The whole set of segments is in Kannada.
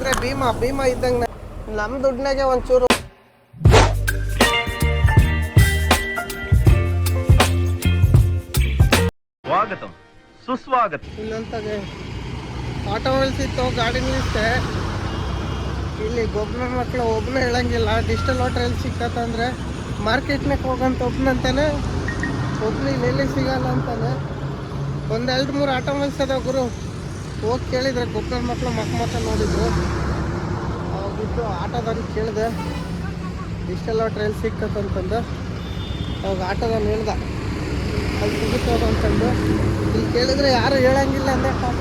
ಇದ್ರೆ ಭೀಮಾ ಇದ್ದಂಗೆ ನಮ್ಮ ದುಡ್ಡಿನಾಗೆ ಒಂಚೂರು. ಸ್ವಾಗತ ಸುಸ್ವಾಗತ. ಇನ್ನೊಂತಾಗೆ ಆಟೋ ನಿಲ್ಸಿತ್ತು, ಗಾಡಿ ನಿಲ್ಲಿಸ್ತೆ. ಇಲ್ಲಿ ಗೊಬ್ಬರ ಮಕ್ಕಳು ಒಬ್ಬನೇ ಹೇಳಂಗಿಲ್ಲ. ಡಿಜಿಟಲ್ ವಾಟರ್ ಎಲ್ಲಿ ಸಿಕ್ಕತ್ತಂದ್ರೆ ಮಾರ್ಕೆಟ್ನಾಗ ಹೋಗಂತ ಒಬ್ಬನಂತಾನೆ, ಒಬ್ಬನು ಇಲ್ಲಿ ಸಿಗಲ್ಲ ಅಂತಾನೆ. ಒಂದೆರಡು ಮೂರು ಆಟೋ ನಿಲ್ಸದ ಗುರು. ಹೋಗಿ ಕೇಳಿದ್ರೆ ಗೊಬ್ಬರ ಮಕ್ಕಳು ಮಕ್ಕ ನೋಡಿದ್ರು. ಅವಾಗಿದ್ದು ಆಟೋದವ್ರಿಗೆ ಕೇಳಿದೆ ಡಿಜಿಟಲ್ ವಾಟರ್ ಎಲ್ಲಿ ಸಿಕ್ಕತ್ತಂತಂದು. ಅವಾಗ ಆಟೋದವ್ನು ಹೇಳ್ದ ಅಲ್ಲಿ ಸಿಗುತ್ತೋದು ಅಂತಂದು. ಇಲ್ಲಿ ಕೇಳಿದ್ರೆ ಯಾರು ಹೇಳಂಗಿಲ್ಲ ಅಂದರೆ ಪಾಪ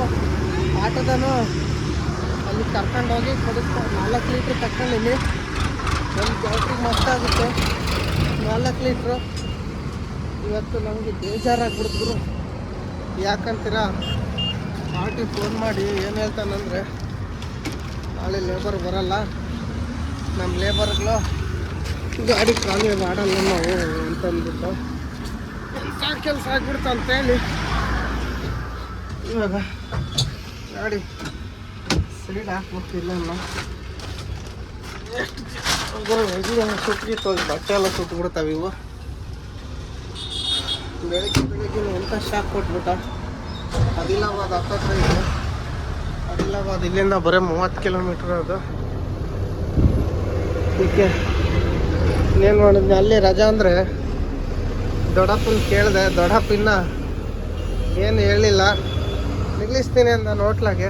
ಆಟೋದನು ಅಲ್ಲಿ ಕರ್ಕೊಂಡೋಗಿ ಕೊಡಿಸ್ತಾರೆ. 4 ಲೀಟ್ರ್ ತಗೊಂಡಿನಿ. ಒಂದು ಕ್ಯಾಟ್ರಿಗೆ ಮಸ್ತಾಗುತ್ತೆ 4 ಲೀಟ್ರು. ಇವತ್ತು ನಮಗೆ ಬೇಜಾರಾಗ್ಬಿಡ್ತು. ಯಾಕಂತೀರ, ಪಾರ್ಟಿ ಫೋನ್ ಮಾಡಿ ಏನು ಹೇಳ್ತಾನಂದರೆ ನಾಳೆ ಲೇಬರ್ ಬರಲ್ಲ, ನಮ್ಮ ಲೇಬರ್ಗಳು ಗಾಡಿ ಖಾಲಿ ಮಾಡಲ್ಲ ನಾವು ಅಂತಂದ್ಬಿಟ್ಟು ಎಂಥ ಕೆಲಸ ಆಗ್ಬಿಡ್ತು ಅಂತೇಳಿ ಇವಾಗ ಗಾಡಿ ಸೈಡ್ ಹಾಕ್ಬಿಡ್ತಿಲ್ಲ. ಎಷ್ಟು ಸುಟ್ಟಿತ್ತು, ಬಟ್ಟೆ ಎಲ್ಲ ಸುಟ್ಬಿಡ್ತಾವೆ ಇವು. ಬೆಳಗ್ಗೆ ಎಂಥ ಶಾಕ್ ಕೊಟ್ಬಿಟ್ಟ. ಆದಿಲಾಬಾದ್ ಹತ್ತತ್ರ ಇದೆ. ಆದಿಲಾಬಾದ್ ಇಲ್ಲಿಂದ ಬರೀ 30 ಕಿಲೋಮೀಟ್ರ್ ಅದು. ಅದಕ್ಕೆ ಇನ್ನೇನು ಮಾಡಿದ್ನಿ, ಅಲ್ಲಿ ರಜಾ ಅಂದರೆ ದೊಡ್ಡಪ್ಪನ ಕೇಳಿದೆ. ದೊಡ್ಡಪ್ಪಿನ್ನ ಏನು ಹೇಳಿಲ್ಲ, ನಿಲ್ಲಿಸ್ತೀನಿ ಅಂದ ಹೋಟ್ಲಾಗೆ.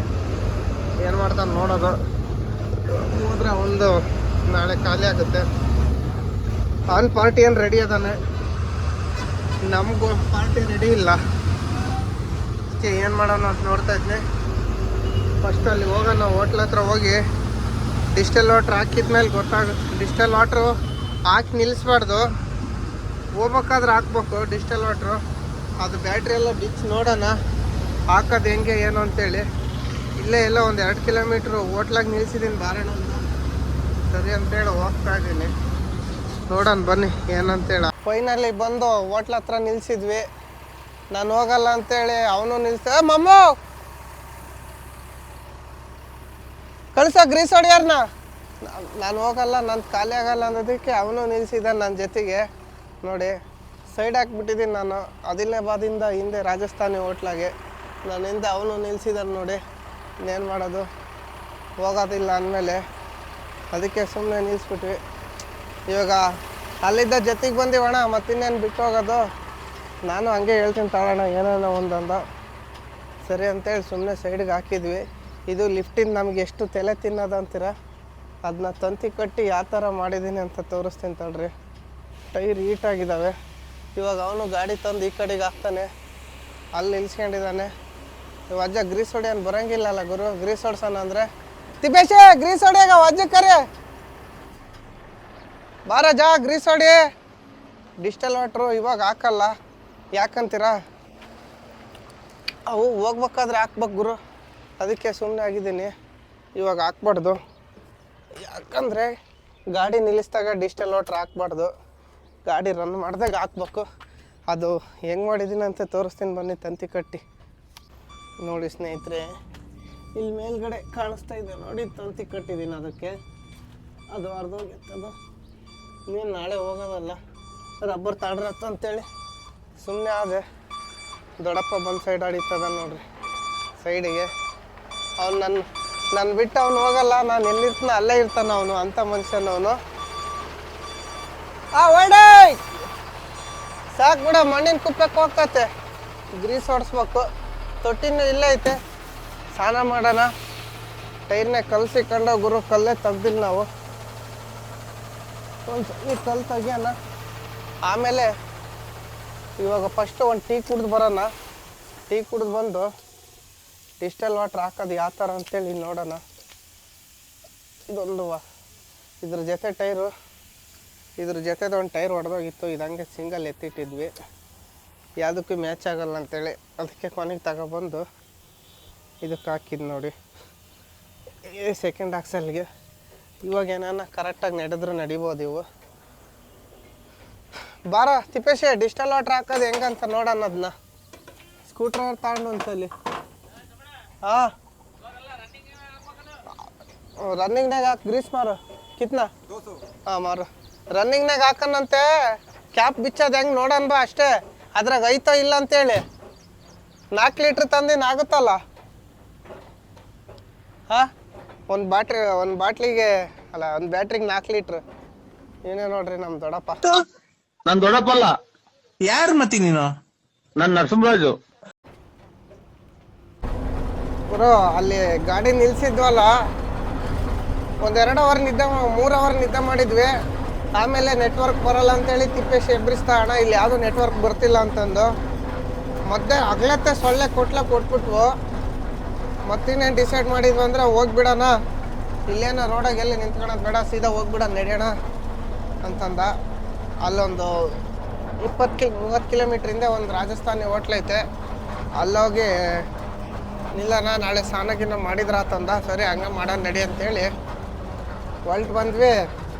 ಏನು ಮಾಡ್ತಾನೆ ನೋಡೋದು. ಹೋದ್ರೆ ಒಂದು ನಾಳೆ ಖಾಲಿ ಆಗುತ್ತೆ. ಅವನ ಪಾರ್ಟಿ ಏನು ರೆಡಿ ಅದಾನೆ, ನಮಗೂ ಪಾರ್ಟಿ ರೆಡಿ ಇಲ್ಲ. ಅದಕ್ಕೆ ಏನು ಮಾಡೋಣ ಅಂತ ನೋಡ್ತಾ ಇದ್ದೆ. ಫಸ್ಟ್ ಅಲ್ಲಿ ಹೋಗೋಣ, ಹೋಟ್ಲ ಹತ್ರ ಹೋಗಿ ಡಿಜಿಟಲ್ ವಾಟ್ರ್ ಹಾಕಿದ್ಮೇಲೆ ಗೊತ್ತಾಗುತ್ತೆ. ಡಿಜಿಟಲ್ ವಾಟ್ರು ಹಾಕಿ ನಿಲ್ಲಿಸ್ಬಾರ್ದು, ಹೋಗ್ಬೇಕಾದ್ರೆ ಹಾಕ್ಬೇಕು ಡಿಜಿಟಲ್ ವಾಟ್ರು. ಅದು ಬ್ಯಾಟ್ರಿ ಎಲ್ಲ ಬಿಚ್ಚಿ ನೋಡೋಣ ಹಾಕೋದು ಹೆಂಗೆ ಏನು ಅಂತೇಳಿ. ಇಲ್ಲೇ ಎಲ್ಲ ಒಂದು 2 ಕಿಲೋಮೀಟ್ರು ಹೋಟ್ಲಾಗಿ ನಿಲ್ಸಿದ್ದೀನಿ ಬಾರಣ ಅಂತ. ಸರಿ ಅಂತೇಳಿ ಹೋಗ್ತಾ ಇದ್ದೀನಿ, ನೋಡೋಣ ಬನ್ನಿ ಏನಂತೇಳಿ. ಫೈನಲಿ ಬಂದು ಹೋಟ್ಲ ಹತ್ರ ನಿಲ್ಸಿದ್ವಿ. ನಾನು ಹೋಗಲ್ಲ ಅಂತೇಳಿ ಅವನು ನಿಲ್ಸ. ಮಮ್ಮು ಕಳ್ಸೋ ಗ್ರೀಸ್ ಹೊಡಿಯಾರನ್ನ. ನಾನು ಹೋಗಲ್ಲ, ನಾನು ಖಾಲಿ ಆಗಲ್ಲ ಅನ್ನೋದಕ್ಕೆ ಅವನು ನಿಲ್ಸಿದ ನನ್ನ ಜೊತೆಗೆ. ನೋಡಿ ಸೈಡ್ ಹಾಕ್ಬಿಟ್ಟಿದ್ದೀನಿ ನಾನು. ಆದಿಲಾಬಾದಿಂದ ಹಿಂದೆ ರಾಜಸ್ಥಾನಿ ಹೋಟ್ಲಾಗೆ ನಾನು ಹಿಂದೆ ಅವನು ನಿಲ್ಸಿದಾನೆ ನೋಡಿ. ಇನ್ನೇನು ಮಾಡೋದು, ಹೋಗೋದಿಲ್ಲ ಅಂದಮೇಲೆ ಅದಕ್ಕೆ ಸುಮ್ಮನೆ ನಿಲ್ಲಿಸ್ಬಿಟ್ವಿ. ಇವಾಗ ಅಲ್ಲಿದ್ದ ಜೊತೆಗೆ ಬಂದೀವಣ್ಣ, ಮತ್ತಿನ್ನೇನು ಬಿಟ್ಟು ಹೋಗೋದು. ನಾನು ಹಂಗೆ ಹೇಳ್ತೀನಿ ತಗೋಣ ಏನೇನೋ ಒಂದೊಂದು. ಸರಿ ಅಂತೇಳಿ ಸುಮ್ಮನೆ ಸೈಡ್ಗೆ ಹಾಕಿದ್ವಿ. ಇದು ಲಿಫ್ಟಿಂದ ನಮಗೆ ಎಷ್ಟು ತಲೆ ತಿನ್ನೋದು ಅಂತೀರ, ಅದನ್ನ ತಂತಿ ಕಟ್ಟಿ ಯಾವ ಥರ ಮಾಡಿದ್ದೀನಿ ಅಂತ ತೋರಿಸ್ತೀನಿ ತಡ್ರಿ. ಟೈರ್ ಹೀಟಾಗಿದ್ದಾವೆ. ಇವಾಗ ಅವನು ಗಾಡಿ ತಂದು ಈ ಕಡೆಗೆ ಹಾಕ್ತಾನೆ, ಅಲ್ಲಿ ನಿಲ್ಸ್ಕೊಂಡಿದ್ದಾನೆ. ಅಜ್ಜ ಗ್ರೀಸ್ ಹೊಡಿಯೋನು ಬರೋಂಗಿಲ್ಲಲ್ಲ ಗುರು. ಗ್ರೀಸ್ ಹೊಡ್ಸೋಣ ಅಂದರೆ ತಿಪ್ಪೇಶೆ ಗ್ರೀಸ್ ಹೊಡಿಯಾಗ ಅಜ್ಜ ಕರೆ ಬಾರ ಜಾ ಗ್ರೀಸ್ ಹೊಡಿ. ಡಿಜಿಟಲ್ ವಾಟ್ರು ಇವಾಗ ಹಾಕಲ್ಲ, ಯಾಕಂತೀರ ಅವು ಹೋಗ್ಬೇಕಾದ್ರೆ ಹಾಕ್ಬೇಕು ಗುರು. ಅದಕ್ಕೆ ಸುಮ್ಮನೆ ಆಗಿದ್ದೀನಿ. ಇವಾಗ ಹಾಕ್ಬಾರ್ದು, ಯಾಕಂದರೆ ಗಾಡಿ ನಿಲ್ಲಿಸಿದಾಗ ಡಿಜಿಟಲ್ ವಾಟ್ರ್ ಹಾಕ್ಬಾರ್ದು. ಗಾಡಿ ರನ್ ಮಾಡಿದಾಗ ಹಾಕ್ಬೇಕು. ಅದು ಹೆಂಗೆ ಮಾಡಿದ್ದೀನಿ ಅಂತ ತೋರಿಸ್ತೀನಿ ಬನ್ನಿ ತಂತಿ ಕಟ್ಟಿ. ನೋಡಿ ಸ್ನೇಹಿತರೆ, ಇಲ್ಲಿ ಮೇಲ್ಗಡೆ ಕಾಣಿಸ್ತಾ ಇದೆ ನೋಡಿ, ತಂತಿ ಕಟ್ಟಿದ್ದೀನಿ ಅದಕ್ಕೆ. ಅದು ಅರ್ಧೋಗಿತ್ತದು. ಇನ್ನೇನು ನಾಳೆ ಹೋಗೋದಲ್ಲ, ರಬ್ಬರ್ ತಾಡ್ರತ್ತ ಅಂತೇಳಿ ಸುಮ್ಮನೆ ಆದೆ. ದೊಡ್ಡಪ್ಪ ಬಂದು ಸೈಡ್ ಆಡಿತ್ತದ ನೋಡ್ರಿ ಸೈಡಿಗೆ. ಅವ್ನು ನನ್ನ ಬಿಟ್ಟು ಅವ್ನು ಹೋಗಲ್ಲ. ನಾನು ಎಲ್ಲಿರ್ತಾನ ಅಲ್ಲೇ ಇರ್ತಾನೆ ಅವನು, ಅಂಥ ಮನುಷ್ಯನವನು. ಒಡೆ ಸಾಕು ಬಿಡ, ಮಣ್ಣಿನ ಕುಪ್ಪಕ್ಕೆ ಹೋಗ್ತತೆ. ಗ್ರೀಸ್ ಹೊಡಿಸ್ಬೇಕು. ತೊಟ್ಟಿನೂ ಇಲ್ಲೇ ಐತೆ, ಸ್ನಾನ ಮಾಡೋಣ. ಟೈರ್ನೇ ಕಲ್ಸಿಕೊಂಡು ಗುರು, ಕಲ್ಲೇ ತೆಗ್ದಿಲ್ಲ ನಾವು. ಒಂದು ಈ ಕಲ್ಲು ತೆಗಿಯೋಣ. ಆಮೇಲೆ ಇವಾಗ ಫಸ್ಟು ಒಂದು ಟೀ ಕುಡ್ದು ಬರೋಣ. ಟೀ ಕುಡ್ದು ಬಂದು ಡಿಜಿಟಲ್ ವಾಟ್ರ್ ಹಾಕೋದು ಯಾವ ಥರ ಅಂತೇಳಿ ನೋಡೋಣ. ಇದೊಂದು ಇದ್ರ ಜೊತೆ ಟೈರು, ಇದ್ರ ಜೊತೆದು ಒಂದು ಟೈರ್ ಹೊಡೆದೋಗಿತ್ತು. ಇದಂಗೆ ಸಿಂಗಲ್ ಎತ್ತಿಟ್ಟಿದ್ವಿ, ಯಾವುದಕ್ಕೂ ಮ್ಯಾಚ್ ಆಗಲ್ಲ ಅಂತೇಳಿ. ಅದಕ್ಕೆ ಕೊನೆಗೆ ತಗೊಬಂದು ಇದಕ್ಕೆ ಹಾಕಿದ್ದು ನೋಡಿ, ಸೆಕೆಂಡ್ ಆಕ್ಸಲ್ಗೆ. ಇವಾಗ ಏನಾನ ಕರೆಕ್ಟಾಗಿ ನಡೆದ್ರೆ ನಡಿಬೋದು ಇವು. ಬಾರ ತಿಪ್ಪೇಶೆ ಡಿಜಿಟಲ್ ವಾಟ್ರ್ ಹಾಕೋದು ಹೆಂಗಂತ ನೋಡೋಣ. ಅದನ್ನ ಸ್ಕೂಟ್ರ್ ತಗೊಂಡು ಒಂದ್ಸಲಿ. ಹಾಂ ರನ್ನಿಂಗ್ನಾಗ ಹಾಕಿ ಗ್ರೀಸ್ ಮಾರು ಕಿತ್ನಾ ಹಾಂ ಮಾರು ರನ್ನಿಂಗ್ನಾಗ ಹಾಕನಂತೆ ಕ್ಯಾಪ್ ಬಿಚ್ಚೋದು ಹೆಂಗೆ ನೋಡೋಣ ಬಾ ಅಷ್ಟೇ ಅದ್ರಾಗ ಐತೋ ಇಲ್ಲ ಅಂತೇಳಿ 4 ಲೀಟ್ರ್ ತಂದಿನ ಆಗುತ್ತಲ್ಲ ಹಾಂ ಒಂದು ಬಾಟ್ಲಿಗೆ ಅಲ್ಲ ಒಂದು ಬ್ಯಾಟ್ರಿಗೆ 4 ಲೀಟ್ರ್ ಏನೇ ನೋಡ್ರಿ ನಮ್ಮ ದೊಡ್ಡಪ್ಪ ನಾನ್ ದೊಡ್ಡಪ್ಪಲ್ಲ ಯಾರು ಮತ್ತಿ ನೀನು ನಾನ್ ನರಸಿಂಹರಾಜು ಗುರು ಅಲ್ಲಿ ಗಾಡಿ ನಿಲ್ಸಿದ್ವಲ್ಲ 1-2 ಅವರ್ ನಿದ್ದೆ 3 ಅವರ್ ನಿದ್ದೆ ಮಾಡಿದ್ವಿ ಆಮೇಲೆ ನೆಟ್ವರ್ಕ್ ಬರಲ್ಲ ಅಂತೇಳಿ ತಿಪ್ಪೇಶಿ ಎಬ್ಬಿಸ್ತಾ ಅಣ್ಣ ಇಲ್ಲಿ ಯಾವುದು ನೆಟ್ವರ್ಕ್ ಬರ್ತಿಲ್ಲ ಅಂತಂದು ಮತ್ತೆ ಅಗ್ಲತ್ತೆ ಸೊಳ್ಳೆ ಕೊಟ್ಬಿಟ್ವು ಮತ್ತಿನ್ನೇನು ಡಿಸೈಡ್ ಮಾಡಿದ್ವಿ ಅಂದ್ರೆ ಹೋಗ್ಬಿಡೋಣ ಇಲ್ಲೇನೋ ರೋಡಾಗ ಎಲ್ಲಿ ನಿಂತ್ಕೊಳೋದು ಬೇಡ ಸೀದಾ ಹೋಗ್ಬಿಡೋಣ ನಡೆಯೋಣ ಅಂತಂದ ಅಲ್ಲೊಂದು 20-30 ಕಿಲೋಮೀಟ್ರ್ ಹಿಂದೆ ಒಂದು ರಾಜಸ್ಥಾನಿ ಹೋಟ್ಲೈತೆ ಅಲ್ಲೋಗಿ ನಿಲ್ಲಣ ನಾಳೆ ಸ್ನಾನಗಿನ್ನ ಮಾಡಿದ್ರಾತಂದ ಸರಿ ಹಂಗೆ ಮಾಡೋಣ ನಡಿ ಅಂತೇಳಿ ಹೊಲ್ಟ್ ಬಂದ್ವಿ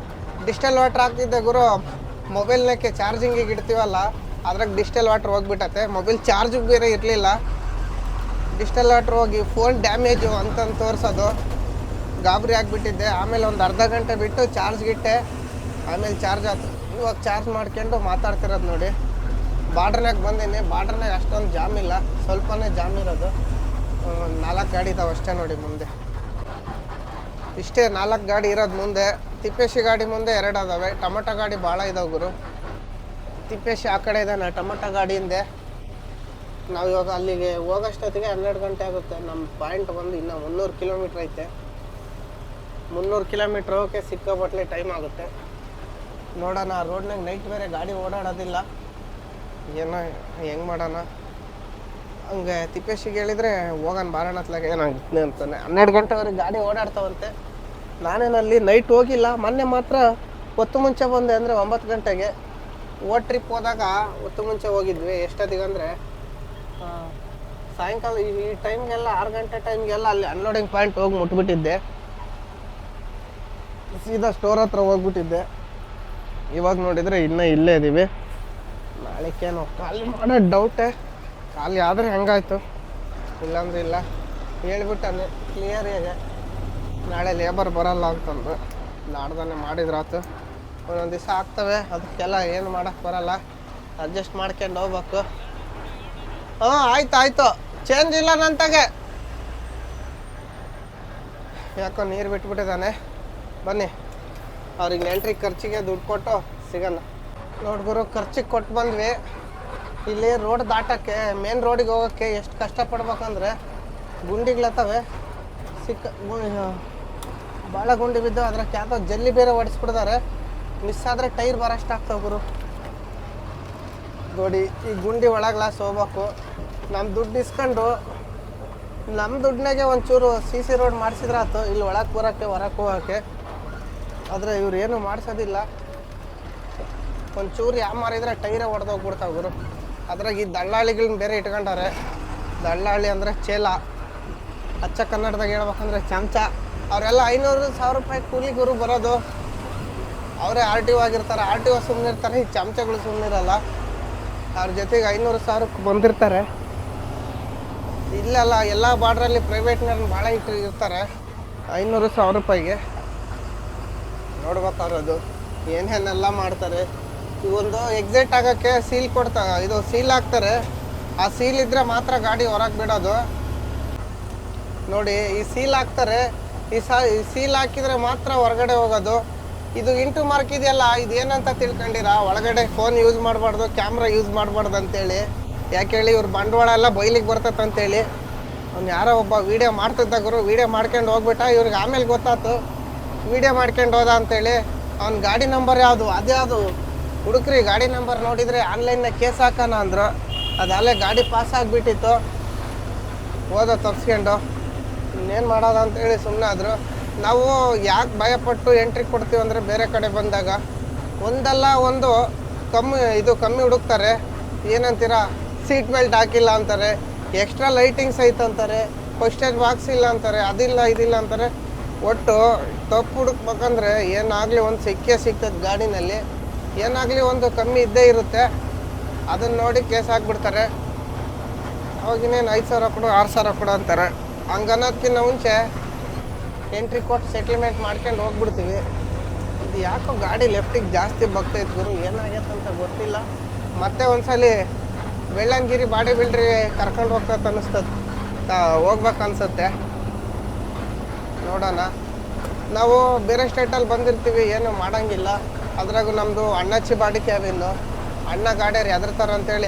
ಡಿಸ್ಟಲ್ ವಾಟ್ರ್ ಹಾಕ್ತಿದ್ದೆ ಗುರು ಮೊಬೈಲ್ನಕ್ಕೆ ಚಾರ್ಜಿಂಗಿಗೆ ಇಡ್ತೀವಲ್ಲ ಅದ್ರಾಗ ಡಿಸ್ಟಲ್ ವಾಟ್ರ್ ಹೋಗ್ಬಿಟ್ಟತೆ ಮೊಬೈಲ್ ಚಾರ್ಜಿಗೆ ಬೇರೆ ಇರಲಿಲ್ಲ ಡಿಸ್ಟಲ್ ವಾಟ್ರ್ ಹೋಗಿ ಫೋನ್ ಡ್ಯಾಮೇಜು ಅಂತಂದು ತೋರಿಸೋದು ಗಾಬರಿ ಆಗಿಬಿಟ್ಟಿದ್ದೆ ಆಮೇಲೆ ಒಂದು ಅರ್ಧ ಗಂಟೆ ಬಿಟ್ಟು ಚಾರ್ಜ್ಗಿಟ್ಟೆ ಆಮೇಲೆ ಚಾರ್ಜ್ ಆಯ್ತು ಇವಾಗ ಚಾರ್ಜ್ ಮಾಡ್ಕೊಂಡು ಮಾತಾಡ್ತಿರೋದು ನೋಡಿ ಬಾರ್ಡ್ರ್ನಾಗ ಬಂದೀನಿ ಬಾರ್ಡ್ರ್ನಾಗ ಅಷ್ಟೊಂದು ಜಾಮ್ ಇಲ್ಲ ಸ್ವಲ್ಪನೇ ಜಾಮ್ ಇರೋದು 4 ಗಾಡಿ ಇದಾವೆ ಅಷ್ಟೇ ನೋಡಿ ಮುಂದೆ ಇಷ್ಟೇ 4 ಗಾಡಿ ಇರೋದು ಮುಂದೆ ತಿಪ್ಪೇಶಿ ಗಾಡಿ ಮುಂದೆ 2 ಅದಾವೆ ಟೊಮೊಟೊ ಗಾಡಿ ಭಾಳ ಇದಾವೆ ಗುರು ತಿಪ್ಪೇಶಿ ಆ ಕಡೆ ಇದ್ದಾನೆ ಟೊಮೊಟೊ ಗಾಡಿ ಹಿಂದೆ ನಾವು ಇವಾಗ ಅಲ್ಲಿಗೆ ಹೋಗೋಷ್ಟೊತ್ತಿಗೆ 12 ಗಂಟೆ ಆಗುತ್ತೆ ನಮ್ಮ ಪಾಯಿಂಟ್ ಬಂದು ಇನ್ನೂ 300 ಕಿಲೋಮೀಟ್ರ್ ಐತೆ 300 ಕಿಲೋಮೀಟ್ರ್ ಹೋಗೋಕ್ಕೆ ಸಿಕ್ಕಾಪಟ್ಟಲೆ ಟೈಮ್ ಆಗುತ್ತೆ ನೋಡೋಣ ರೋಡ್ನಾಗ ನೈಟ್ ಬೇರೆ ಗಾಡಿ ಓಡಾಡೋದಿಲ್ಲ ಏನೋ ಹೆಂಗೆ ಮಾಡೋಣ ಹಂಗೆ ತಿಪ್ಪೇಶಿಗೆ ಹೇಳಿದರೆ ಹೋಗೋಣ ಬಾರಣತ್ಲಾಗ ಏನಾಗುತ್ತೆ ಅಂತಾನೆ 12 ಗಂಟೆವರೆಗೆ ಗಾಡಿ ಓಡಾಡ್ತಾವಂತೆ ನಾನೇನಲ್ಲಿ ನೈಟ್ ಹೋಗಿಲ್ಲ ಮೊನ್ನೆ ಮಾತ್ರ ಹೊತ್ತು ಮುಂಚೆ ಬಂದೆ ಅಂದರೆ 9 ಗಂಟೆಗೆ ಟ್ರಿಪ್ ಹೋದಾಗ ಹೊತ್ತು ಮುಂಚೆ ಹೋಗಿದ್ವಿ ಎಷ್ಟೊತ್ತಿಗೆ ಅಂದರೆ ಸಾಯಂಕಾಲ ಈ ಟೈಮ್ಗೆಲ್ಲ 6 ಗಂಟೆ ಟೈಮ್ಗೆಲ್ಲ ಅಲ್ಲಿ ಅನ್ಲೋಡಿಂಗ್ ಪಾಯಿಂಟ್ ಹೋಗಿ ಮುಟ್ಬಿಟ್ಟಿದ್ದೆ ಸೀದಾ ಸ್ಟೋರ್ ಹತ್ರ ಹೋಗ್ಬಿಟ್ಟಿದ್ದೆ ಇವಾಗ ನೋಡಿದರೆ ಇನ್ನೂ ಇಲ್ಲೇ ಇದ್ದೀವಿ ನಾಳೆಕೇನೋ ಖಾಲಿ ಮಾಡೋ ಡೌಟೇ ಖಾಲಿ ಆದರೆ ಹೆಂಗಾಯ್ತು ಇಲ್ಲಾಂದ್ರೆ ಇಲ್ಲ ಹೇಳ್ಬಿಟ್ಟಾನೆ ಕ್ಲಿಯರಿಗೆ ನಾಳೆ ಲೇಬರ್ ಬರಲ್ಲ ಅಂತಂದು ನಾಡ್ದಾನೆ ಮಾಡಿದ್ರಾತು ಒಂದೊಂದು ದಿವಸ ಆಗ್ತವೆ ಅದಕ್ಕೆಲ್ಲ ಏನು ಮಾಡೋಕ್ಕೆ ಬರಲ್ಲ ಅಡ್ಜಸ್ಟ್ ಮಾಡ್ಕೊಂಡು ಹೋಗ್ಬೇಕು ಆಯ್ತು ಚೇಂಜ್ ಇಲ್ಲ ನಂತಾಗೆ ಯಾಕೋ ನೀರು ಬಿಟ್ಬಿಟ್ಟಿದ್ದಾನೆ ಬನ್ನಿ ಅವ್ರಿಗೆ ಎಂಟ್ರಿ ಖರ್ಚಿಗೆ ದುಡ್ಡು ಕೊಟ್ಟು ಸಿಗೋಣ ನೋಡ್ಗುರು ಖರ್ಚಿಗೆ ಕೊಟ್ಟು ಬಂದ್ವಿ ಇಲ್ಲಿ ರೋಡ್ ದಾಟೋಕ್ಕೆ ಮೇನ್ ರೋಡಿಗೆ ಹೋಗೋಕ್ಕೆ ಎಷ್ಟು ಕಷ್ಟಪಡ್ಬೇಕಂದ್ರೆ ಗುಂಡಿಗಳತ್ತವೆ ಭಾಳ ಗುಂಡಿ ಬಿದ್ದು ಅದ್ರಾಗ ಯಾಕೋ ಜಲ್ಲಿ ಬೇರೆ ಹೊಡಿಸ್ಬಿಡ್ತಾರೆ ಮಿಸ್ ಆದರೆ ಟೈರ್ ಬರೋಷ್ಟು ಆಗ್ತಾವೆ ಗುರು ನೋಡಿ ಈ ಗುಂಡಿ ಒಳಗೆ ಗ್ಲಾಸ್ ಹೋಗ್ಬೇಕು ನಮ್ಮ ದುಡ್ಡು ಇಸ್ಕೊಂಡು ನಮ್ಮ ದುಡ್ಡಿನಾಗೆ ಒಂಚೂರು CC ರೋಡ್ ಮಾಡಿಸಿದ್ರಾತು ಇಲ್ಲಿ ಒಳಗೆ ಬರೋಕ್ಕೆ ಹೊರಕ್ಕೆ ಹೋಗೋಕ್ಕೆ ಆದರೆ ಇವ್ರು ಏನು ಮಾಡಿಸೋದಿಲ್ಲ ಒಂಚೂರು ಯಾವ ಮಾರಿದ್ರೆ ಟೈರೇ ಹೊಡೆದೋಗ್ಬಿಡ್ತಾವೆ ಗುರು ಅದ್ರಾಗ ಈ ದಳ್ಳಾಳಿಗಳನ್ನ ಬೇರೆ ಇಟ್ಕೊಂಡಾರೆ ದಳ್ಳಾಳಿ ಅಂದರೆ ಚೇಲ ಅಚ್ಚ ಕನ್ನಡದಾಗ ಹೇಳ್ಬೇಕಂದ್ರೆ ಚಮಚ ಅವರೆಲ್ಲ 500-1000 ರೂಪಾಯಿ ಕೂಲಿ ಗುರು ಬರೋದು ಅವರೇ RTO ಆಗಿರ್ತಾರೆ RTO ಸುಮ್ಮನೆ ಇರ್ತಾರೆ ಈ ಚಮಚಗಳು ಸುಮ್ಮನಿರಲ್ಲ ಅವ್ರ ಜೊತೆಗೆ 500-1000 ಬಂದಿರ್ತಾರೆ ಇಲ್ಲೆಲ್ಲ ಎಲ್ಲ ಬಾರ್ಡ್ರಲ್ಲಿ ಪ್ರೈವೇಟ್ನವ್ರನ್ನ ಭಾಳ ಇರ್ತಾರೆ 500-1000 ರೂಪಾಯಿಗೆ ನೋಡ್ಬೇಕಾರೋದು ಏನೇನೆಲ್ಲ ಮಾಡ್ತಾರೆ ಈ ಒಂದು ಎಕ್ಸಿಟ್ ಆಗೋಕ್ಕೆ ಸೀಲ್ ಇದು ಸೀಲ್ ಹಾಕ್ತಾರೆ ಆ ಸೀಲ್ ಇದ್ದರೆ ಮಾತ್ರ ಗಾಡಿ ಹೊರಗೆ ಬಿಡೋದು ನೋಡಿ ಈ ಸೀಲ್ ಹಾಕ್ತಾರೆ ಈ ಸೀಲ್ ಹಾಕಿದರೆ ಮಾತ್ರ ಹೊರಗಡೆ ಹೋಗೋದು ಇದು ಇಂಟು ಮಾರ್ಕ್ ಇದೆಯಲ್ಲ ಇದೇನಂತ ತಿಳ್ಕೊಂಡಿರ ಒಳಗಡೆ ಫೋನ್ ಯೂಸ್ ಮಾಡಬಾರ್ದು ಕ್ಯಾಮ್ರಾ ಯೂಸ್ ಮಾಡಬಾರ್ದು ಅಂತೇಳಿ ಯಾಕೆ ಹೇಳಿ ಇವ್ರ ಬಂಡವಾಳ ಎಲ್ಲ ಬೈಲಿಗೆ ಬರ್ತೈತೆ ಅಂತೇಳಿ ಅವ್ನು ಯಾರೋ ಒಬ್ಬ ವೀಡಿಯೋ ಮಾಡ್ತಿದ್ದ ಗುರು ವೀಡಿಯೋ ಮಾಡ್ಕೊಂಡು ಹೋಗ್ಬಿಟ್ಟ ಇವ್ರಿಗೆ ಆಮೇಲೆ ಗೊತ್ತಾಯ್ತು ವೀಡಿಯೋ ಮಾಡ್ಕೊಂಡು ಹೋದ ಅಂತೇಳಿ ಅವ್ನ ಗಾಡಿ ನಂಬರ್ ಯಾವುದು ಅದ್ಯಾವುದು ಹುಡುಕ್ರಿ ಗಾಡಿ ನಂಬರ್ ನೋಡಿದರೆ ಆನ್ಲೈನ್ನಾಗ ಕೇಸ್ ಹಾಕೋಣ ಅಂದರು ಅದು ಅಲ್ಲೇ ಗಾಡಿ ಪಾಸ್ ಆಗಿಬಿಟ್ಟಿತ್ತು ಹೋದ ತಪ್ಸ್ಕೊಂಡು ಇನ್ನೇನು ಮಾಡೋದು ಅಂತೇಳಿ ಸುಮ್ಮನೆ ಆದರು ನಾವು ಯಾಕೆ ಭಯಪಟ್ಟು ಎಂಟ್ರಿ ಕೊಡ್ತೀವಿ ಅಂದರೆ ಬೇರೆ ಕಡೆ ಬಂದಾಗ ಒಂದಲ್ಲ ಒಂದು ಕಮ್ಮಿ ಹುಡುಕ್ತಾರೆ ಏನಂತೀರ ಸೀಟ್ ಬೆಲ್ಟ್ ಹಾಕಿಲ್ಲ ಅಂತಾರೆ ಎಕ್ಸ್ಟ್ರಾ ಲೈಟಿಂಗ್ಸ್ ಐತಂತಾರೆ ಫಸ್ಟೇಜ್ ಬಾಕ್ಸ್ ಇಲ್ಲ ಅಂತಾರೆ ಅದಿಲ್ಲ ಇದಿಲ್ಲ ಅಂತಾರೆ ಒಟ್ಟು ತಪ್ಪು ಹುಡುಕ್ಬೇಕಂದ್ರೆ ಏನಾಗಲಿ ಒಂದು ಸಿಗ್ತದೆ ಗಾಡಿನಲ್ಲಿ ಏನಾಗಲಿ ಒಂದು ಕಮ್ಮಿ ಇದ್ದೇ ಇರುತ್ತೆ ಅದನ್ನು ನೋಡಿ ಕೇಸ್ ಹಾಕ್ಬಿಡ್ತಾರೆ ಅವಾಗಿನೇನು 5000 ಕೊಡು 6000 ಕೊಡು ಅಂತಾರೆ ಹಂಗನ್ನೋದಕ್ಕಿಂತ ಮುಂಚೆ ಎಂಟ್ರಿ ಕೊಟ್ಟು ಸೆಟ್ಲ್ಮೆಂಟ್ ಮಾಡ್ಕೊಂಡು ಹೋಗ್ಬಿಡ್ತೀವಿ. ಇದು ಯಾಕೋ ಗಾಡಿ ಲೆಫ್ಟಿಗೆ ಜಾಸ್ತಿ ಬಗ್ತೈತೆ ಗುರು, ಏನಾಗೈತೆ ಅಂತ ಗೊತ್ತಿಲ್ಲ. ಮತ್ತೆ ಒಂದ್ಸಲಿ ಬೆಳ್ಳಂಗಿರಿ ಬಾಡಿ ಬಿಲ್ಡ್ರಿಗೆ ಕರ್ಕೊಂಡು ಹೋಗ್ತದೆ ಅನ್ನಿಸ್ತದೆ, ಹೋಗ್ಬೇಕು ಅನ್ಸುತ್ತೆ. ನೋಡೋಣ. ನಾವು ಬೇರೆ ಸ್ಟೇಟಲ್ಲಿ ಬಂದಿರ್ತೀವಿ, ಏನು ಮಾಡೋಂಗಿಲ್ಲ. ಅದ್ರಾಗೂ ನಮ್ಮದು ಅಣ್ಣಚ್ಚಿ ಬಾಡಿ ಕ್ಯಾಬಿನ್ನು, ಅಣ್ಣ ಗಾಡಿಯರು ಎದುರ್ತಾರೆ ಅಂತೇಳಿ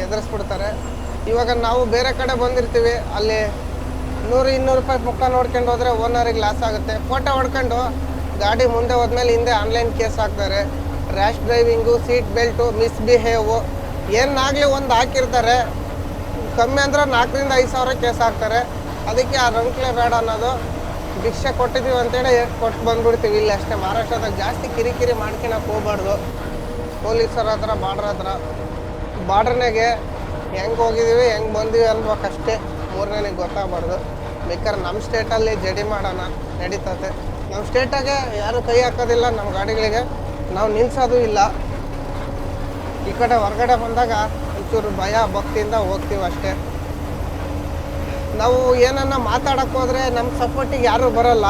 ಎದುರಿಸ್ಬಿಡ್ತಾರೆ. ಇವಾಗ ನಾವು ಬೇರೆ ಕಡೆ ಬಂದಿರ್ತೀವಿ, ಅಲ್ಲಿ 100-200 ರೂಪಾಯಿ ಮುಖ ನೋಡ್ಕೊಂಡು ಹೋದರೆ ಓನರಿಗೆ ಲಾಸ್ ಆಗುತ್ತೆ. ಫೋಟೋ ಹೊಡ್ಕೊಂಡು ಗಾಡಿ ಮುಂದೆ ಹೋದ್ಮೇಲೆ ಹಿಂದೆ ಆನ್ಲೈನ್ ಕೇಸ್ ಹಾಕ್ತಾರೆ. ರ್ಯಾಶ್ ಡ್ರೈವಿಂಗು, ಸೀಟ್ ಬೆಲ್ಟು, ಮಿಸ್ಬಿಹೇವು ಏನಾಗಲಿ ಒಂದು ಹಾಕಿರ್ತಾರೆ. ಕಮ್ಮಿ ಅಂದ್ರೆ 4,000-5,000 ಕೇಸ್ ಹಾಕ್ತಾರೆ. ಅದಕ್ಕೆ ಆ ರಂಕ್ಲೆ ಬೇಡ ಅನ್ನೋದು, ಭಿಕ್ಷೆ ಕೊಟ್ಟಿದ್ದೀವಿ ಅಂತೇಳಿ ಕೊಟ್ಟು ಬಂದ್ಬಿಡ್ತೀವಿ. ಇಲ್ಲಿ ಅಷ್ಟೇ. ಮಹಾರಾಷ್ಟ್ರದಾಗ ಜಾಸ್ತಿ ಕಿರಿಕಿರಿ ಮಾಡ್ಕೊಳಕ್ಕೆ ಹೋಗ್ಬಾರ್ದು. ಪೊಲೀಸರ ಹತ್ರ, ಬಾರ್ಡ್ರ್ನಾಗೆ ಹೆಂಗೆ ಹೋಗಿದ್ದೀವಿ ಹೆಂಗೆ ಬಂದೀವಿ ಅನ್ಬೇಕಷ್ಟೇ, ಮೂರನೇನಿಗೆ ಗೊತ್ತಾಗಬಾರ್ದು. ಬೇಕಾದ್ರೆ ನಮ್ಮ ಸ್ಟೇಟಲ್ಲಿ ಜಡಿ ಮಾಡೋಣ, ನಡೀತತೆ. ನಮ್ಮ ಸ್ಟೇಟಾಗೆ ಯಾರು ಕೈ ಹಾಕೋದಿಲ್ಲ ನಮ್ಮ ಗಾಡಿಗಳಿಗೆ, ನಾವು ನಿಲ್ಸೋದು ಇಲ್ಲ. ಈ ಕಡೆ ಹೊರಗಡೆ ಬಂದಾಗ ಒಂಚೂರು ಭಯ ಭಕ್ತಿಯಿಂದ ಹೋಗ್ತೀವಿ ಅಷ್ಟೇ. ನಾವು ಏನನ್ನ ಮಾತಾಡಕ್ಕೆ ಹೋದರೆ ನಮ್ಮ ಸಪೋರ್ಟಿಗೆ ಯಾರೂ ಬರೋಲ್ಲ.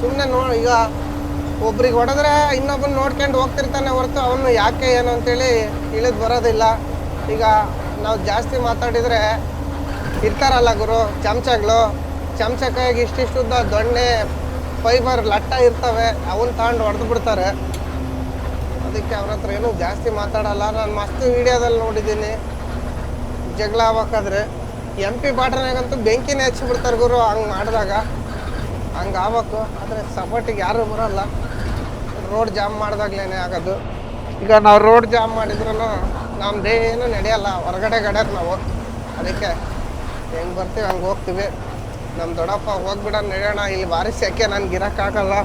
ಸುಮ್ಮನೆ ಈಗ ಒಬ್ರಿಗೆ ಹೊಡೆದ್ರೆ ಇನ್ನೊಬ್ಬನ ನೋಡ್ಕೊಂಡು ಹೋಗ್ತಿರ್ತಾನೆ ಹೊರತು ಅವನು ಯಾಕೆ ಏನು ಅಂತೇಳಿ ಇಳಿದು ಬರೋದಿಲ್ಲ. ಈಗ ನಾವು ಜಾಸ್ತಿ ಮಾತಾಡಿದರೆ ಇರ್ತಾರಲ್ಲ ಗುರು ಚಮಚಕ್ಕಾಗಿ ಇಷ್ಟಿಷ್ಟುದ್ದ ದೊಣ್ಣೆ ಫೈಬರ್ ಲಟ್ಟ ಇರ್ತವೆ, ಅವನ್ನ ತಗೊಂಡು ಹೊಡೆದು ಬಿಡ್ತಾರೆ. ಅದಕ್ಕೆ ಅವ್ರ ಹತ್ರ ಏನೂ ಜಾಸ್ತಿ ಮಾತಾಡಲ್ಲ. ನಾನು ಮಸ್ತ್ ವೀಡಿಯೋದಲ್ಲಿ ನೋಡಿದ್ದೀನಿ, ಜಗಳ ಆಗ್ಬೇಕಾದ್ರೆ MP ಬಾರ್ಡ್ರ್ನಾಗಂತೂ ಬೆಂಕಿನೇ ಹಚ್ಚಿಬಿಡ್ತಾರೆ ಗುರು. ಹಂಗೆ ಮಾಡಿದಾಗ ಹಂಗೆ ಆಗ್ಬೇಕು. ಆದರೆ ಸಪೋರ್ಟಿಗೆ ಯಾರೂ ಬರೋಲ್ಲ. ರೋಡ್ ಜಾಮ್ ಮಾಡಿದಾಗ್ಲೇ ಆಗೋದು. ಈಗ ನಾವು ರೋಡ್ ಜಾಮ್ ಮಾಡಿದ್ರು ನಮ್ಮದೇನು ನಡೆಯಲ್ಲ, ಹೊರಗಡೆ ಗಡ್ಯಾರ ನಾವು. ಅದಕ್ಕೆ ಹೆಂಗೆ ಬರ್ತೀವಿ ಹಂಗೆ ಹೋಗ್ತೀವಿ. ನಮ್ಮ ದೊಡ್ಡಪ್ಪ ಹೋಗ್ಬಿಡ ನಡೆಯೋಣ, ಇಲ್ಲಿ ಭಾರಿ ಸೆಕೆ, ನನಗೆ ಇರೋಕ್ಕಾಗಲ್ಲ.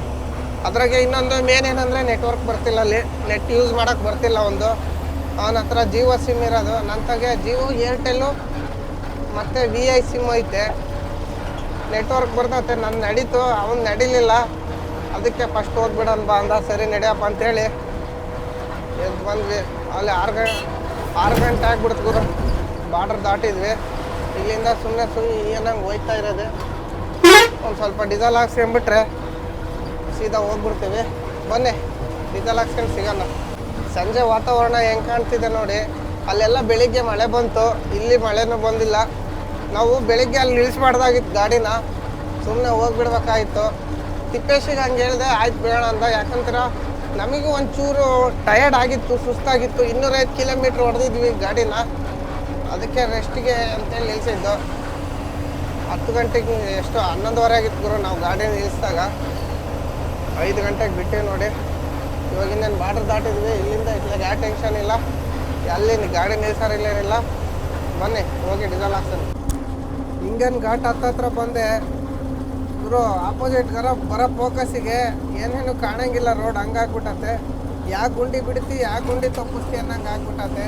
ಅದ್ರಾಗೆ ಇನ್ನೊಂದು ಮೇನ್ ಏನಂದರೆ ನೆಟ್ವರ್ಕ್ ಬರ್ತಿಲ್ಲ, ಅಲ್ಲಿ ನೆಟ್ ಯೂಸ್ ಮಾಡೋಕ್ಕೆ ಬರ್ತಿಲ್ಲ. ಒಂದು ಅವನ ಹತ್ರ ಜಿಯೋ ಸಿಮ್ ಇರೋದು, ನಂತಾಗೆ ಜಿಯೋ, ಏರ್ಟೆಲ್ಲು ಮತ್ತು VI ಸಿಮ್ ಐತೆ. ನೆಟ್ವರ್ಕ್ ಬರ್ತೈತೆ. ನನ್ನ ನಡೀತು, ಅವನು ನಡೀಲಿಲ್ಲ. ಅದಕ್ಕೆ ಫಸ್ಟ್ ಹೋಗ್ಬಿಡೋಣ ಬಾ ಅಂದ. ಸರಿ ನಡೆಯಪ್ಪ ಅಂತೇಳಿ ಎದ್ದು ಬಂದ್ವಿ. ಅಲ್ಲಿ 6 ಗಂಟೆ ಆಗ್ಬಿಡ್ತು ಗುರು. ಬಾರ್ಡ್ರ್ ದಾಟಿದ್ವಿ. ಇಲ್ಲಿಂದ ಸುಮ್ಮನೆ ಏನಂಗೆ ಹೋಯ್ತಾ ಇರೋದು. ಒಂದು ಸ್ವಲ್ಪ ಡೀಸೆಲ್ ಹಾಕ್ಸ್ಕೊಂಡ್ಬಿಟ್ರೆ ಸೀದಾ ಹೋಗ್ಬಿಡ್ತೀವಿ. ಬನ್ನಿ ಡೀಸೆಲ್ ಹಾಕ್ಸ್ಕೊಂಡು ಸಿಗೋಣ. ಸಂಜೆ ವಾತಾವರಣ ಹೆಂಗೆ ಕಾಣ್ತಿದೆ ನೋಡಿ. ಅಲ್ಲೆಲ್ಲ ಬೆಳಿಗ್ಗೆ ಮಳೆ ಬಂತು, ಇಲ್ಲಿ ಮಳೆನೂ ಬಂದಿಲ್ಲ. ನಾವು ಬೆಳಿಗ್ಗೆ ಅಲ್ಲಿ ನಿಲ್ಲಿಸ್ಬಾರ್ದಾಗಿತ್ತು ಗಾಡಿನ, ಸುಮ್ಮನೆ ಹೋಗ್ಬಿಡ್ಬೇಕಾಗಿತ್ತು. ತಿಪ್ಪೇಶಿಗೆ ಹಂಗೆ ಹೇಳಿದೆ, ಆಯ್ತು ಬೇಡ ಅಂದ. ಯಾಕಂದ್ರೆ ನಮಗೂ ಒಂಚೂರು ಟಯರ್ಡ್ ಆಗಿತ್ತು, ಸುಸ್ತಾಗಿತ್ತು. 205 ಕಿಲೋಮೀಟ್ರ್ ಹೊಡೆದಿದ್ವಿ ಗಾಡಿನ. ಅದಕ್ಕೆ ರೆಸ್ಟಿಗೆ ಅಂತೇಳಿ ನಿಲ್ಲಿಸಿದ್ದು. 10 ಗಂಟೆಗೆ ಎಷ್ಟು 11:30 ಆಗಿತ್ತು ಗುರು ನಾವು ಗಾಡಿ ನಿಲ್ಲಿಸಿದಾಗ. 5 ಗಂಟೆಗೆ ಬಿಟ್ಟಿವಿ ನೋಡಿ. ಇವಾಗ ಇನ್ನೇನು ಬಾರ್ಡ್ರ್ ದಾಟಿದ್ವಿ. ಇಲ್ಲಿಂದ ಇಟ್ಲಾಗ ಯಾವ ಟೆನ್ಷನ್ ಇಲ್ಲ, ಅಲ್ಲಿ ಗಾಡಿ ನಿಲ್ಸೋರಿಲ್ಲೇನಿಲ್ಲ. ಬನ್ನಿ ಹೋಗಿ ಡೀಸೆಲ್ ಹಾಕ್ಸೋಣ. ಹಿಂಗೇನು ಘಾಟ್ ಹತ್ತತ್ರ ಬಂದೆ ಗುರು. ಆಪೋಸಿಟ್ ಬರೋ ಫೋಕಸ್ಸಿಗೆ ಏನೇನು ಕಾಣಂಗಿಲ್ಲ ರೋಡ್. ಹಂಗಾಗ್ಬಿಟ್ಟತೆ. ಯಾವ ಗುಂಡಿ ಬಿಡ್ತಿ, ಯಾವ ಗುಂಡಿ ತಪ್ಪಿಸ್ತಿ ಅನ್ನಂಗೆ ಆಗ್ಬಿಟ್ಟತೆ.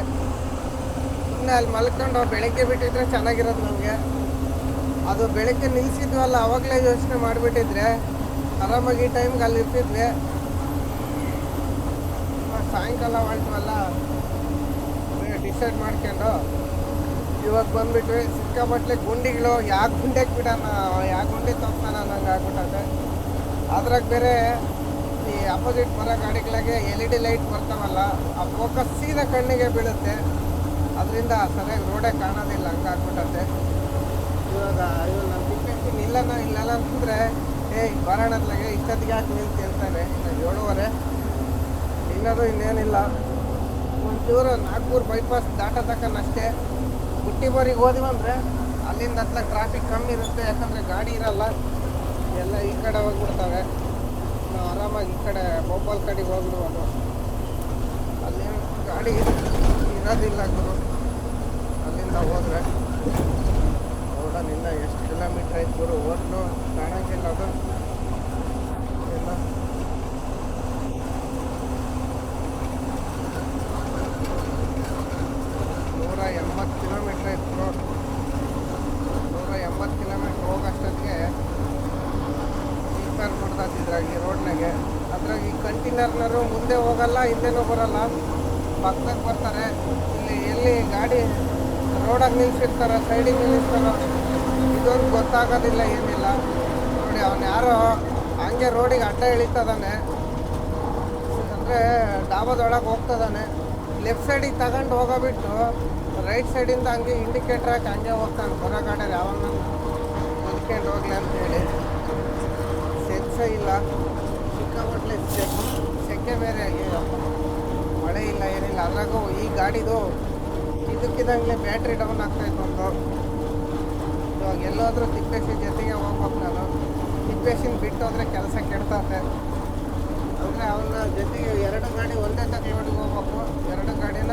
ಸುಮ್ಮನೆ ಅಲ್ಲಿ ಮಲ್ಕೊಂಡು ಬೆಳಗ್ಗೆ ಬಿಟ್ಟಿದ್ರೆ ಚೆನ್ನಾಗಿರೋದು ನಮಗೆ. ಅದು ಬೆಳಗ್ಗೆ ನಿಲ್ಸಿದ್ವಲ್ಲ, ಅವಾಗಲೇ ಯೋಚನೆ ಮಾಡಿಬಿಟ್ಟಿದ್ರೆ ಆರಾಮಾಗಿ ಈ ಟೈಮ್ಗೆ ಅಲ್ಲಿ ಇರ್ತಿದ್ವಿ. ಸಾಯಂಕಾಲ ಹೊರಟ್ವಲ್ಲ, ಡಿಸೈಡ್ ಮಾಡ್ಕೊಂಡು ಇವಾಗ ಬಂದ್ಬಿಟ್ವಿ. ಸಿಕ್ಕಾಪಟ್ಲೆ ಗುಂಡಿಗಳು, ಯಾವ ಗುಂಡಿಗೆ ಬಿಡೋಣ, ಯಾವ ಗುಂಡಿ ತಪ್ಪಾನ ಅನ್ನಂಗೆ ಆಗ್ಬಿಟ್ಟದೆ. ಅದ್ರಾಗ ಬೇರೆ ಈ ಅಪೋಸಿಟ್ ಬರೋ ಗಾಡಿಗಳಿಗೆ LED ಲೈಟ್ ಬರ್ತಾವಲ್ಲ, ಆ ಫೋಕಸ್ ಸೀದಾ ಕಣ್ಣಿಗೆ ಬೀಳುತ್ತೆ. ಅದರಿಂದ ಸರಿಯಾಗಿ ರೋಡೇ ಕಾಣೋದಿಲ್ಲ, ಹಂಗಾಗ್ಬಿಟ್ಟದೆ. ಇವಾಗ ನಮ್ಮ ತಿಪ್ಪೇಶಿ ಇಲ್ಲಲ್ಲ ಅಂತಂದರೆ ಬರೋಣತ್ಲಾಗೆ ಇಷ್ಟೊತ್ತಿಗೆ ಯಾಕೆ ನಿಲ್ತಿ ಅಂತಾನೆ. 7:30 ಇನ್ನದು ಇನ್ನೇನಿಲ್ಲ. ಒಂಚೂರು ನಾಗ್ಪುರ್ ಬೈಪಾಸ್ ದಾಟತಕ್ಕನಷ್ಟೇ. ಬುಟ್ಟಿಬೋರಿಗೆ ಹೋದಿವಂದರೆ ಅಲ್ಲಿಂದ ಹತ್ಲಾಗ ಟ್ರಾಫಿಕ್ ಕಮ್ಮಿ ಇರುತ್ತೆ. ಯಾಕಂದರೆ ಗಾಡಿ ಇರಲ್ಲ, ಎಲ್ಲ ಈ ಕಡೆ ಹೋಗ್ಬಿಡ್ತವೆ. ನಾವು ಆರಾಮಾಗಿ ಈ ಕಡೆ ಬೋಪಾಲ್ ಕಡೆಗೆ ಹೋಗ್ಬಿಡ್ಬೋದು. ಅಲ್ಲಿ ಗಾಡಿ ಇರೋದಿಲ್ಲ ಗುರು. ಅಲ್ಲಿಂದ ಹೋದರೆ ರೋಡಲ್ಲಿಂದ ಎಷ್ಟು ಕಿಲೋಮೀಟ್ರ್ ಐತೆ ಗುರು, ಹೋದ್ಲು ಕಾಣಂಗಿಲ್ಲ. ಅದು ಇಲ್ಲ 180 ಕಿಲೋಮೀಟ್ರ್ ಐತೆ ರೋಡ್. 180 ಕಿಲೋಮೀಟ್ರ್ ಹೋಗೋಷ್ಟೊತ್ತಿಗೆ ಸ್ಪೀಕರ್ ಬಿಡ್ದಾತಿದ್ರಾಗ ಈ ರೋಡ್ನಾಗೆ. ಅದ್ರಾಗ ಈ ಕಂಟೈನರ್ನರು ಮುಂದೆ ಹೋಗಲ್ಲ, ಹಿಂದೆನೂ ಬರೋಲ್ಲ, ಪಕ್ಕದಾಗ ಬರ್ತಾರೆ. ಇಲ್ಲಿ ಎಲ್ಲಿ ಗಾಡಿ ರೋಡಾಗಿ ನಿಲ್ಸಿರ್ತಾರೆ, ಸೈಡಿಗೆ ನಿಲ್ಲಿಸ್ತಾರೋ ಇದೊಂದು ಗೊತ್ತಾಗೋದಿಲ್ಲ, ಏನಿಲ್ಲ ನೋಡಿ. ನೋಡಿ ಅವನು ಯಾರೋ ಹಂಗೆ ರೋಡಿಗೆ ಅಡ್ಡ ಇಳಿತದಾನೆ, ಅಂದರೆ ಡಾಬಾದೊಳಗೆ ಹೋಗ್ತದಾನೆ. ಲೆಫ್ಟ್ ಸೈಡಿಗೆ ತಗೊಂಡು ಹೋಗೋಬಿಟ್ಟು ರೈಟ್ ಸೈಡಿಂದ ಹಂಗೆ ಇಂಡಿಕೇಟ್ರ್ ಹಾಕಿ ಹಂಗೆ ಹೋಗ್ತಾನೆ. ಬರೋ ಗಾಡಿಯಲ್ಲಿ ಯಾವನ್ನ ನಿಂತ್ಕೊಂಡು ಹೋಗ್ಲಿ ಅಂತೇಳಿ. ಸೆನ್ಸೇ ಇಲ್ಲ, ಸಿಕ್ಕಾಪಟ್ಟೆ ಸೆಕೆ ಬೇರೆ, ಮಳೆ ಇಲ್ಲ ಏನಿಲ್ಲ. ಅದ್ರಾಗೂ ಈ ಗಾಡಿದು ಇದಕ್ಕಿದಂಗೆ ಬ್ಯಾಟ್ರಿ ಡೌನ್ ಆಗ್ತಾಯಿತ್ತು ಒಂದು. ಇವಾಗ ಎಲ್ಲೋದ್ರೂ ತಿಪ್ಪೇಶಿ ಜೊತೆಗೆ ಹೋಗ್ಬೇಕು ನಾನು. ತಿಪ್ಪೇಶಿನ ಬಿಟ್ಟು ಹೋದರೆ ಕೆಲಸ ಕೆಡ್ತತೆ. ಅಂದರೆ ಅವನ ಜೊತೆಗೆ 2 ಗಾಡಿ ಒಂದೇ ತಗೊಳ್ಳಿಗೆ ಹೋಗ್ಬೇಕು. 2 ಗಾಡಿನ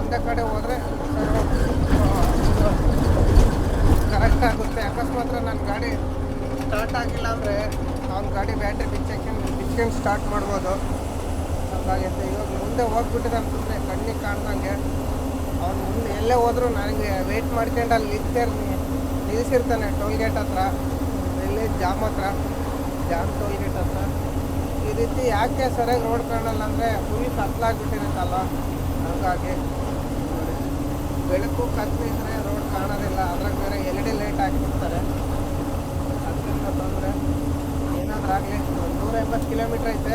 ಒಂದೇ ಕಡೆ ಹೋದರೆ ಕರೆಕ್ಟ್ ಆಗುತ್ತೆ. ಅಕಸ್ಮಾತ್ ನನ್ನ ಗಾಡಿ ಸ್ಟಾರ್ಟ್ ಆಗಿಲ್ಲ ಅಂದರೆ ಅವ್ನ ಗಾಡಿ ಬ್ಯಾಟ್ರಿ ಬಿಚ್ಕೊಂಡು ಸ್ಟಾರ್ಟ್ ಮಾಡ್ಬೋದು. ಹಾಗಾಗೈತೆ. ಇವಾಗ ಮುಂದೆ ಹೋಗ್ಬಿಟ್ಟಿದ್ದಾನೆ ಸುಮ್ಮನೆ ಕಣ್ಣಿಗೆ ಕಾಣ್ದಂಗೆ. ಅವ್ನು ಮುಂದೆ ಎಲ್ಲೇ ಹೋದರೂ ನನಗೆ ವೆಯ್ಟ್ ಮಾಡ್ಕೊಂಡು ಅಲ್ಲಿ ನಿಲ್ಲಿಸಿರ್ತಾನೆ ಟೋಲ್ ಗೇಟ್ ಹತ್ರ, ಎಲ್ಲಿ ಜಾಮ್ ಟೋಲ್ ಗೇಟ್ ಹತ್ರ. ಈ ರೀತಿ ಯಾಕೆ ಸರಿಯಾಗಿ ರೋಡ್ ಕಾಣಲ್ಲ ಅಂದರೆ ಫುಲ್ ಕತ್ಲಾಗ್ಬಿಟ್ಟಿರುತ್ತಲ್ಲ, ಹಾಗಾಗಿ ಬೆಳಕು ಕತ್ಲಿದ್ರೆ ರೋಡ್ ಕಾಣೋದಿಲ್ಲ. ಅದ್ರಾಗ ಬೇರೆ LED ಲೈಟ್ ಹಾಕಿರ್ತಾರೆ, ಅದರಿಂದ ತೊಂದರೆ. ಏನಾದರೂ ಆಗಲಿ 180 ಕಿಲೋಮೀಟ್ರ್ ಐತೆ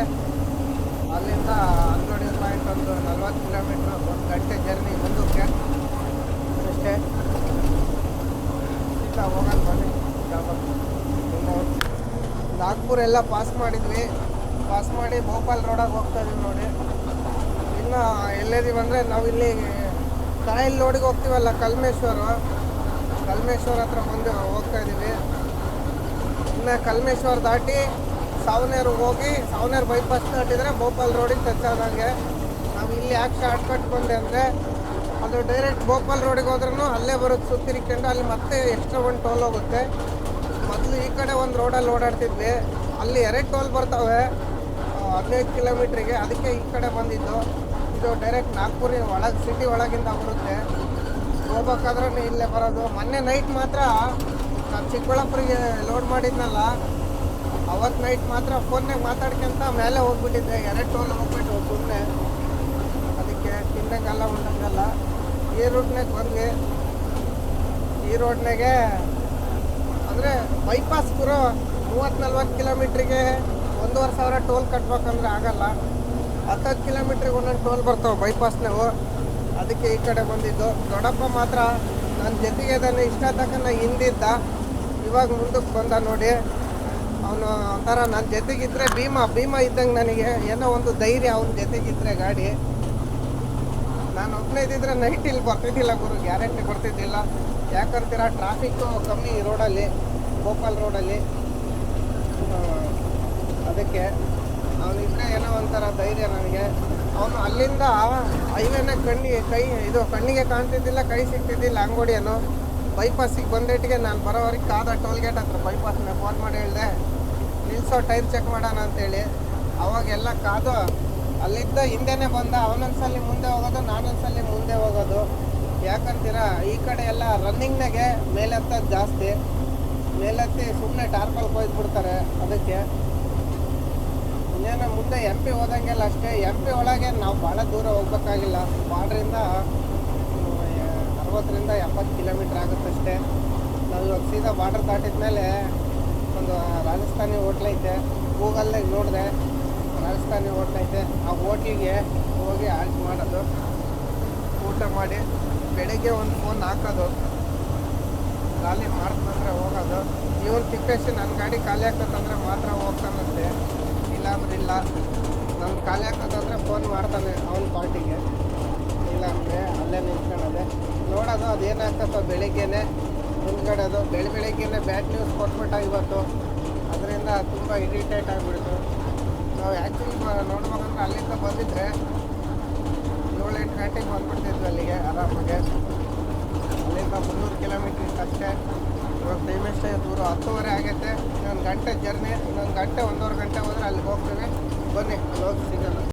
ಅಲ್ಲಿಂದ ಅಂಗಡಿ ಪಾಯಿಂಟ್, ಒಂದು 40 ಕಿಲೋಮೀಟ್ರ್, 1 ಗಂಟೆ ಜರ್ನಿ ಮುಂದಕ್ಕೆ ಅಷ್ಟೇ. ಇಲ್ಲ ಹೋಗೋಣ ಬನ್ನಿ. ಇನ್ನು ನಾಗ್ಪುರ ಎಲ್ಲ ಪಾಸ್ ಮಾಡಿದ್ವಿ. ಪಾಸ್ ಮಾಡಿ ಭೋಪಾಲ್ ರೋಡಾಗಿ ಹೋಗ್ತಾಯಿದ್ವಿ ನೋಡಿ. ಇನ್ನು ಎಲ್ಲಿದ್ದೀವಿ ಅಂದರೆ ನಾವಿಲ್ಲಿ ಕಾಯಿಲ್ ರೋಡಿಗೆ ಹೋಗ್ತೀವಲ್ಲ, ಕಲ್ಮೇಶ್ವರ ಹತ್ರ ಮುಂದೆ ಹೋಗ್ತಾಯಿದ್ದೀವಿ. ಇನ್ನು ಕಲ್ಮೇಶ್ವರ ದಾಟಿ ಸಾವನೇರು ಹೋಗಿ ಸಾವನೇರು ಬೈಪಾಸ್ ದಾಟಿದರೆ ಭೋಪಾಲ್ ರೋಡಿಗೆ ಟಚ್ ಆದಂಗೆ. ನಾವು ಇಲ್ಲಿ ಯಾಕೆ ಶಾರ್ಟ್ ಕಟ್ ಬಂದೆ ಅಂದರೆ ಅದು ಡೈರೆಕ್ಟ್ ಭೋಪಾಲ್ ರೋಡಿಗೆ ಹೋದ್ರೂ ಅಲ್ಲೇ ಬರುತ್ತೆ ಸುತ್ತಿರಿಕೊಂಡು, ಅಲ್ಲಿ ಮತ್ತೆ ಎಕ್ಸ್ಟ್ರಾ ಒಂದು ಟೋಲ್ ಹೋಗುತ್ತೆ. ಮೊದಲು ಈ ಕಡೆ ಒಂದು ರೋಡಲ್ಲಿ ಓಡಾಡ್ತಿದ್ವಿ, ಅಲ್ಲಿ 2 ಟೋಲ್ ಬರ್ತವೆ 15 ಕಿಲೋಮೀಟ್ರಿಗೆ. ಅದಕ್ಕೆ ಈ ಕಡೆ ಬಂದಿದ್ದು. ಇದು ಡೈರೆಕ್ಟ್ ನಾಗ್ಪುರಿ ಒಳಗೆ ಸಿಟಿ ಒಳಗಿಂದ ಬರುತ್ತೆ. ಹೋಗ್ಬೇಕಾದ್ರೂ ಇಲ್ಲೇ ಬರೋದು. ಮೊನ್ನೆ ನೈಟ್ ಮಾತ್ರ ನಾನು ಚಿಕ್ಕಬಳ್ಳಾಪುರಿಗೆ ಲೋಡ್ ಮಾಡಿದ್ನಲ್ಲ, ಅವತ್ತು ನೈಟ್ ಮಾತ್ರ ಫೋನ್ನಾಗ ಮಾತಾಡ್ಕೊಂತ ಮೇಲೆ ಹೋಗ್ಬಿಟ್ಟಿದ್ದೆ. 2 ಟೋಲ್ ಹೋಗ್ಬಿಟ್ಟು ಸುಮ್ಮನೆ, ಅದಕ್ಕೆ ತಿನ್ನಂಗಲ್ಲ ಉಂಡಂಗಲ್ಲ. ಈ ರೂಟ್ನಾಗ ಬಂದ್ವಿ. ಈ ರೋಡ್ನಾಗೆ ಅಂದರೆ ಬೈಪಾಸ್ ಪೂರ 30-40 ಕಿಲೋಮೀಟ್ರಿಗೆ 1,500 ಟೋಲ್ ಕಟ್ಬೇಕಂದ್ರೆ ಆಗಲ್ಲ. 10 ಕಿಲೋಮೀಟ್ರಿಗೆ ಒಂದೊಂದು ಟೋಲ್ ಬರ್ತಾವೆ ಬೈಪಾಸ್ನಾವು. ಅದಕ್ಕೆ ಈ ಕಡೆ ಬಂದಿದ್ದು. ದೊಡ್ಡಪ್ಪ ಮಾತ್ರ ನನ್ನ ಜೊತೆಗೆ ಅದನ್ನು ಇಷ್ಟ ತಕ್ಕ ಹಿಂದಿದ್ದ, ಇವಾಗ ಮುಂದಕ್ಕೆ ಬಂದ ನೋಡಿ. ಅವನು ಒಂಥರ ನನ್ನ ಜೊತೆಗಿದ್ರೆ ಭೀಮ ಇದ್ದಂಗೆ ನನಗೆ. ಏನೋ ಒಂದು ಧೈರ್ಯ ಅವನ ಜೊತೆಗಿದ್ರೆ ಗಾಡಿ. ನಾನು ಒಬ್ಬನೇ ಇದ್ದಿದ್ರೆ ನೈಟ್ ಇಲ್ಲಿ ಬರ್ತಿದ್ದಿಲ್ಲ ಗುರು, ಗ್ಯಾರಂಟಿ ಬರ್ತಿದ್ದಿಲ್ಲ. ಯಾಕಂತೀರ, ಟ್ರಾಫಿಕ್ಕು ಕಮ್ಮಿ ಈ ರೋಡಲ್ಲಿ, ಭೋಪಾಲ್ ರೋಡಲ್ಲಿ. ಅದಕ್ಕೆ ಅವನಿದ್ರೆ ಏನೋ ಒಂಥರ ಧೈರ್ಯ ನನಗೆ. ಅವನು ಅಲ್ಲಿಂದ ಹೈವೇನ ಕಣ್ಣಿಗೆ ಕಾಣ್ತಿದ್ದಿಲ್ಲ, ಕೈ ಸಿಗ್ತಿದ್ದಿಲ್ಲ ಅಂಗೋಡಿಯನ್ನು. ಬೈಪಾಸಿಗೆ ಬಂದೇಟಿಗೆ ನಾನು ಬರೋವರೆಗೆ ಕಾದ ಟೋಲ್ ಗೇಟ್ ಹತ್ರ ಬೈಪಾಸ್ನ ಫೋನ್ ಮಾಡಿ ಹೇಳಿದೆ ನಿಲ್ಲಿಸೋ ಟೈರ್ ಚೆಕ್ ಮಾಡೋಣ ಅಂತೇಳಿ. ಅವಾಗೆಲ್ಲ ಕಾದು ಅಲ್ಲಿದ್ದ ಹಿಂದೆನೇ ಬಂದ. ಅವನೊಂದ್ಸಲಿ ಮುಂದೆ ಹೋಗೋದು, ನಾನೊಂದ್ಸಲಿ ಮುಂದೆ ಹೋಗೋದು. ಯಾಕಂತೀರ, ಈ ಕಡೆ ಎಲ್ಲ ರನ್ನಿಂಗ್ನಾಗೆ ಮೇಲೆತ್ತೋದು ಜಾಸ್ತಿ. ಮೇಲೆತ್ತಿ ಸುಮ್ಮನೆ ಟಾರ್ಪಲ್ ಕೊಯ್ದುಬಿಡ್ತಾರೆ. ಅದಕ್ಕೆ ಇನ್ನೇನು ಮುಂದೆ MP ಹೋದಂಗೆಲ್ಲ ಅಷ್ಟೇ. MP ಒಳಗೆ ನಾವು ಭಾಳ ದೂರ ಹೋಗ್ಬೇಕಾಗಿಲ್ಲ. ಬಾರ್ಡ್ರಿಂದ 60-70 ಕಿಲೋಮೀಟ್ರ್ ಆಗುತ್ತಷ್ಟೇ. ನಾವು ಇವಾಗ ಸೀದಾ ಬಾರ್ಡರ್ ದಾಟಿದ ಮೇಲೆ ಒಂದು ರಾಜಸ್ಥಾನಿ ಹೋಟ್ಲೈತೆ. ಗೂಗಲ್ನಾಗ ನೋಡಿದೆ, ರಾಜಸ್ಥಾನಿ ಹೋಟ್ಲೈತೆ. ಆ ಹೋಟ್ಲಿಗೆ ಹೋಗಿ ಆಲ್ಟ್ ಮಾಡೋದು, ಊಟ ಮಾಡಿ ಬೆಳಗ್ಗೆ ಒಂದು ಫೋನ್ ಹಾಕೋದು, ಖಾಲಿ ಮಾಡ್ತಂದ್ರೆ ಹೋಗೋದು. ಇವನು ತಿಪ್ಪೇಶಿ ನನ್ನ ಗಾಡಿ ಖಾಲಿ ಹಾಕೋತಂದ್ರೆ ಮಾತ್ರ ಹೋಗ್ತಾನಂತೆ, ಇಲ್ಲಾಂದ್ರೆ ಇಲ್ಲ. ನನ್ನ ಖಾಲಿ ಹಾಕೋದಂದ್ರೆ ಫೋನ್ ಮಾಡ್ತಾನೆ ಅವನ ಪಾರ್ಟಿಗೆ, ಇಲ್ಲಾಂದರೆ ಅಲ್ಲೇ ನಿಂತ್ಕೊಳ್ಳೋದೆ ನೋಡೋದು. ಅದೇನಾಗ್ತದೋ ಬೆಳಿಗ್ಗೆನೆ ಮುಂದ್ಗಡೆದು ಬೆಳಿಗ್ಗೆನೆ ಬ್ಯಾಡ್ ನ್ಯೂಸ್ ಕೊಟ್ಬಿಟ್ಟ ಇವತ್ತು. ಅದರಿಂದ ತುಂಬ ಇರಿಟೇಟ್ ಆಗಿಬಿಡ್ತು. ನಾವು ಆ್ಯಕ್ಚುಲಿ ನೋಡ್ಬೇಕಂದ್ರೆ ಅಲ್ಲಿಂದ ಬಂದಿದ್ದರೆ 7-8 ಗಂಟೆಗೆ ಬಂದ್ಬಿಡ್ತಿದ್ವಿ ಅಲ್ಲಿಗೆ ಆರಾಮಾಗೆ. ಅಲ್ಲಿಂದ 300 ಕಿಲೋಮೀಟ್ರ್ ಅಷ್ಟೇ. ಇವಾಗ ಟೈಮ್ ಎಷ್ಟೇ ದೂರ, 10:30 ಆಗೈತೆ. ಇನ್ನೊಂದು ಗಂಟೆ ಜರ್ನಿ, ಇನ್ನೊಂದು ಗಂಟೆ 1.5 ಗಂಟೆ ಹೋದರೆ ಅಲ್ಲಿಗೆ ಹೋಗ್ತೀವಿ. ಬನ್ನಿ, ಅಲ್ಲಿ ಹೋಗಿ ಸಿಗೋಣ.